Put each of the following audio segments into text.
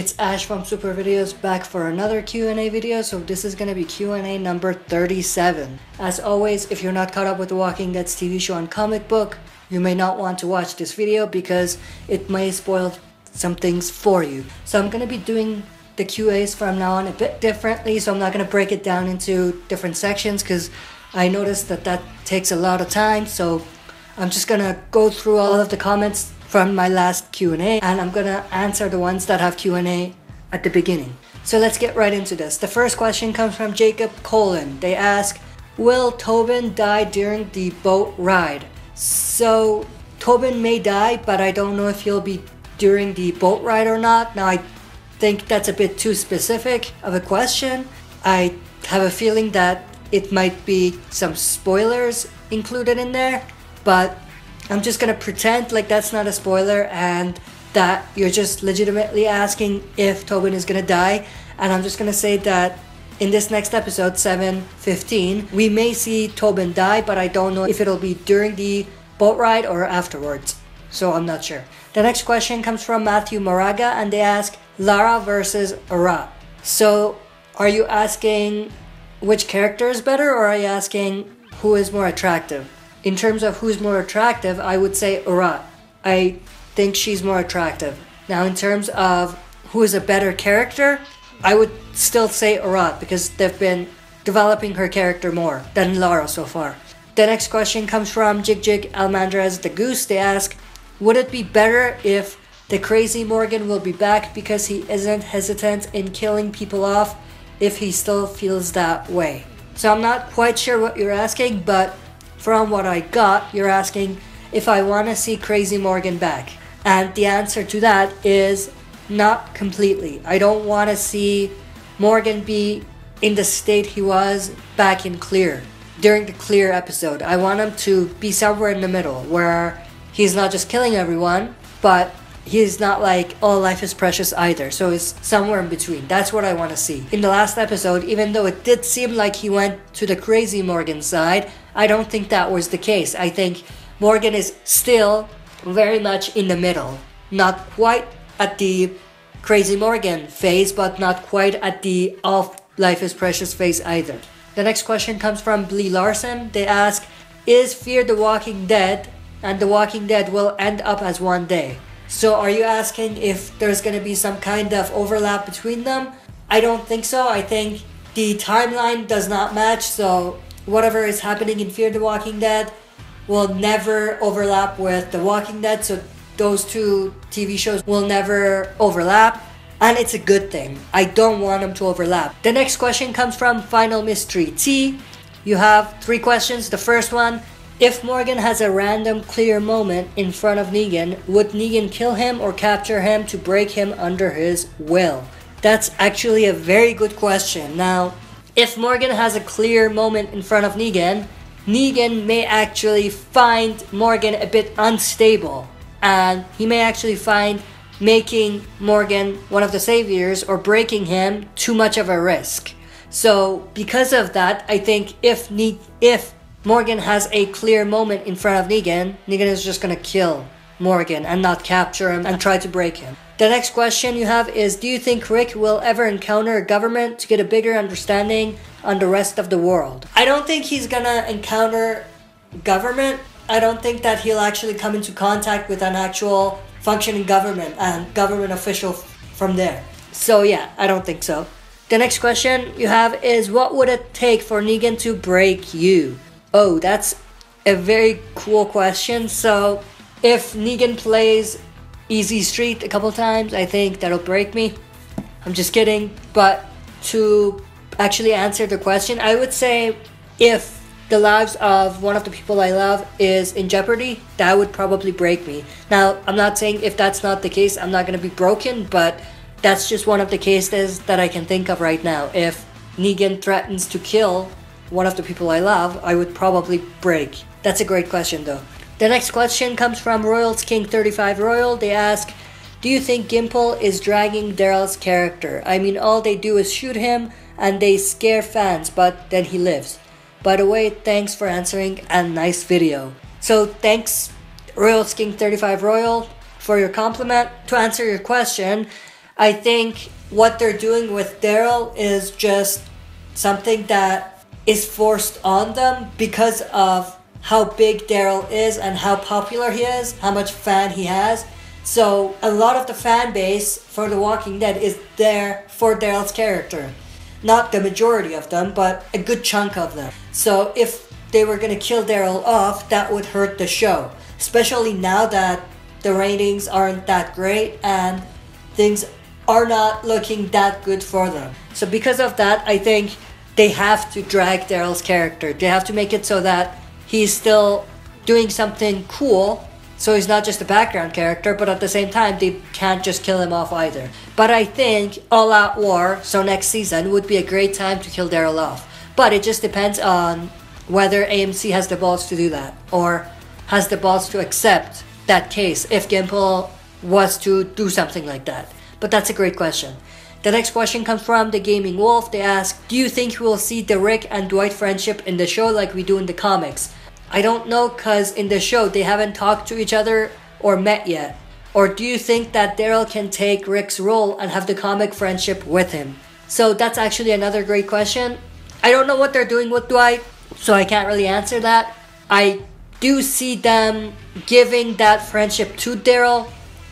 it's Ash from Super Videos back for another Q&A video. So this is gonna be Q&A number 37. As always, if you're not caught up with The Walking Dead's TV show and comic book, you may not want to watch this video because it may spoil some things for you. So I'm gonna be doing the QAs from now on a bit differently, so I'm not gonna break it down into different sections because I noticed that takes a lot of time. So I'm just gonna go through all of the comments from my last Q&A, and I'm gonna answer the ones that have Q&A at the beginning. So let's get right into this. The first question comes from Jacob Colin. They ask, will Tobin die during the boat ride? So Tobin may die, but I don't know if he'll be during the boat ride or not. Now I think that's a bit too specific of a question. I have a feeling that it might be some spoilers included in there, but I'm just gonna pretend like that's not a spoiler and that you're just legitimately asking if Tobin is gonna die. And I'm just gonna say that in this next episode, 7:15, we may see Tobin die, but I don't know if it'll be during the boat ride or afterwards. So I'm not sure. The next question comes from Matthew Moraga, and they ask, Lara versus Arat. So are you asking which character is better, or are you asking who is more attractive? In terms of who's more attractive, I would say Arat. I think she's more attractive. Now in terms of who is a better character, I would still say Arat because they've been developing her character more than Lara so far. The next question comes from Jig Almandrez the Goose. They ask, would it be better if the crazy Morgan will be back because he isn't hesitant in killing people off if he still feels that way? So I'm not quite sure what you're asking, but from what I got, you're asking if I want to see Crazy Morgan back. And the answer to that is not completely. I don't want to see Morgan be in the state he was back in Clear, during the Clear episode. I want him to be somewhere in the middle where he's not just killing everyone, but he's not like, oh, life is precious either. So it's somewhere in between. That's what I want to see. In the last episode, even though it did seem like he went to the Crazy Morgan side, I don't think that was the case. I think Morgan is still very much in the middle. Not quite at the Crazy Morgan phase, but not quite at the all life is precious phase either. The next question comes from Blee Larson. They ask, is Fear the Walking Dead and The Walking Dead will end up as one day? So are you asking if there's going to be some kind of overlap between them? I don't think so. I think the timeline does not match, so whatever is happening in Fear the Walking Dead will never overlap with The Walking Dead, so those two TV shows will never overlap, and it's a good thing. I don't want them to overlap. The next question comes from Final Mystery T. You have 3 questions. The first one, if Morgan has a random clear moment in front of Negan, would Negan kill him or capture him to break him under his will? That's actually a very good question. Now, if Morgan has a clear moment in front of Negan, Negan may actually find Morgan a bit unstable, and he may actually find making Morgan one of the saviors or breaking him too much of a risk. So because of that, I think if Morgan has a clear moment in front of Negan, Negan is just gonna kill Morgan and not capture him and try to break him. The next question you have is, do you think Rick will ever encounter a government to get a bigger understanding on the rest of the world? I don't think he's gonna encounter government. I don't think that he'll actually come into contact with an actual functioning government and government official from there. So yeah, I don't think so. The next question you have is, what would it take for Negan to break you? Oh, that's a very cool question. So if Negan plays Easy Street a couple times, I think that'll break me. I'm just kidding. But to actually answer the question, I would say if the lives of one of the people I love is in jeopardy, that would probably break me. Now, I'm not saying if that's not the case, I'm not going to be broken, but that's just one of the cases that I can think of right now. If Negan threatens to kill one of the people I love, I would probably break. That's a great question though. The next question comes from Royals King 35 Royal. They ask, do you think Gimple is dragging Daryl's character? I mean, all they do is shoot him and they scare fans, but then he lives. By the way, thanks for answering and nice video. So thanks Royals King 35 Royal for your compliment. To answer your question, I think what they're doing with Daryl is just something that is forced on them because of how big Daryl is and how popular he is, how much fan he has. So a lot of the fan base for The Walking Dead is there for Daryl's character. Not the majority of them, but a good chunk of them. So if they were gonna kill Daryl off, that would hurt the show. Especially now that the ratings aren't that great and things are not looking that good for them. So because of that, I think they have to drag Daryl's character. They have to make it so that he's still doing something cool, so he's not just a background character, but at the same time, they can't just kill him off either. But I think All Out War, so next season, would be a great time to kill Daryl off. But it just depends on whether AMC has the balls to do that, or has the balls to accept that case if Gimple was to do something like that. But that's a great question. The next question comes from the Gaming Wolf. They ask, do you think we will see the Rick and Dwight friendship in the show like we do in the comics? I don't know, cause in the show they haven't talked to each other or met yet. Or do you think that Daryl can take Rick's role and have the comic friendship with him? So that's actually another great question. I don't know what they're doing with Dwight, so I can't really answer that. I do see them giving that friendship to Daryl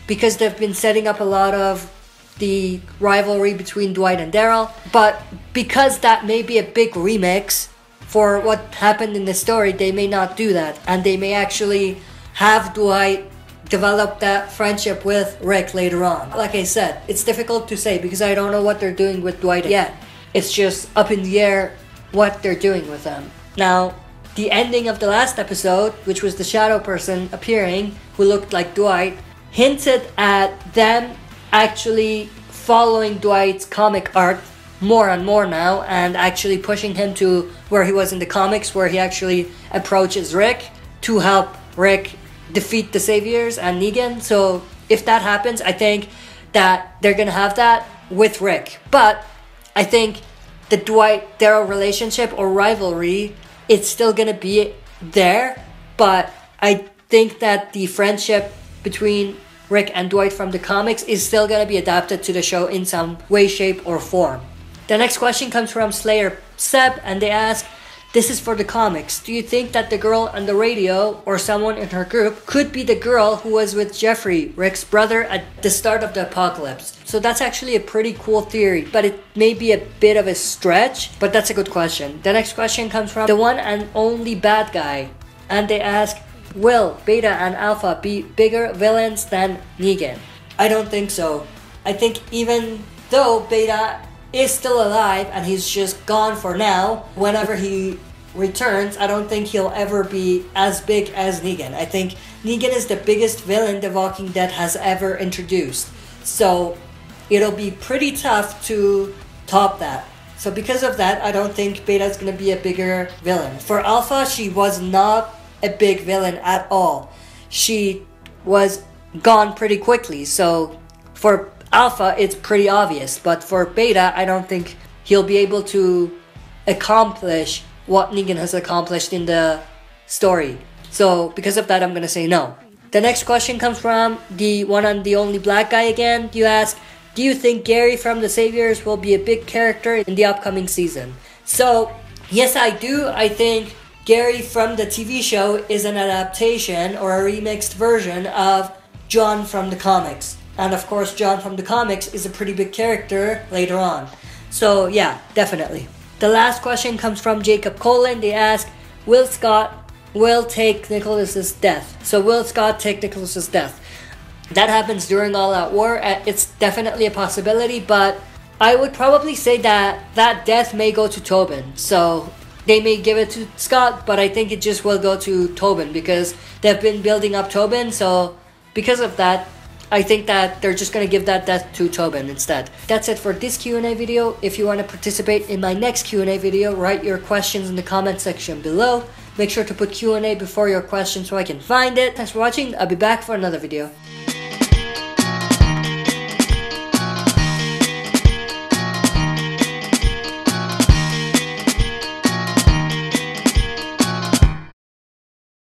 because they've been setting up a lot of the rivalry between Dwight and Daryl. But because that may be a big remix for what happened in the story, they may not do that. And they may actually have Dwight develop that friendship with Rick later on. Like I said, it's difficult to say because I don't know what they're doing with Dwight yet. It's just up in the air what they're doing with them. Now, the ending of the last episode, which was the shadow person appearing, who looked like Dwight, hinted at them actually following Dwight's comic art more and more now, and actually pushing him to where he was in the comics, where he actually approaches Rick to help Rick defeat the Saviors and Negan. So if that happens, I think that they're gonna have that with Rick. But I think the Dwight-Daryl relationship or rivalry, it's still gonna be there, but I think that the friendship between Rick and Dwight from the comics is still gonna be adapted to the show in some way, shape, or form. The next question comes from Slayer Seb, and they ask, this is for the comics. Do you think that the girl on the radio or someone in her group could be the girl who was with Jeffrey, Rick's brother, at the start of the apocalypse? So that's actually a pretty cool theory, but it may be a bit of a stretch, but that's a good question. The next question comes from the one and only bad guy, and they ask, will Beta and Alpha be bigger villains than Negan? I don't think so. I think even though Beta is still alive and he's just gone for now, whenever he returns, I don't think he'll ever be as big as Negan. I think Negan is the biggest villain The Walking Dead has ever introduced. So it'll be pretty tough to top that. So because of that, I don't think Beta's gonna be a bigger villain. For Alpha, she was not a big villain at all. She was gone pretty quickly, so for Alpha it's pretty obvious, but for Beta I don't think he'll be able to accomplish what Negan has accomplished in the story. So because of that, I'm gonna say no. The next question comes from the one and the only black guy again. You ask, do you think Gary from The Saviors will be a big character in the upcoming season? So yes, I do. I think Gary from the TV show is an adaptation or a remixed version of John from the comics. And of course, John from the comics is a pretty big character later on. So yeah, definitely. The last question comes from Jacob Colin. They ask, will Scott take Nicholas's death? So will Scott take Nicholas's death? That happens during All Out War. It's definitely a possibility, but I would probably say that that death may go to Tobin. So they may give it to Scott, but I think it just will go to Tobin because they've been building up Tobin. So because of that, I think that they're just going to give that death to Tobin instead. That's it for this Q&A video. If you want to participate in my next Q&A video, write your questions in the comment section below. Make sure to put Q&A before your question so I can find it. Thanks for watching. I'll be back for another video.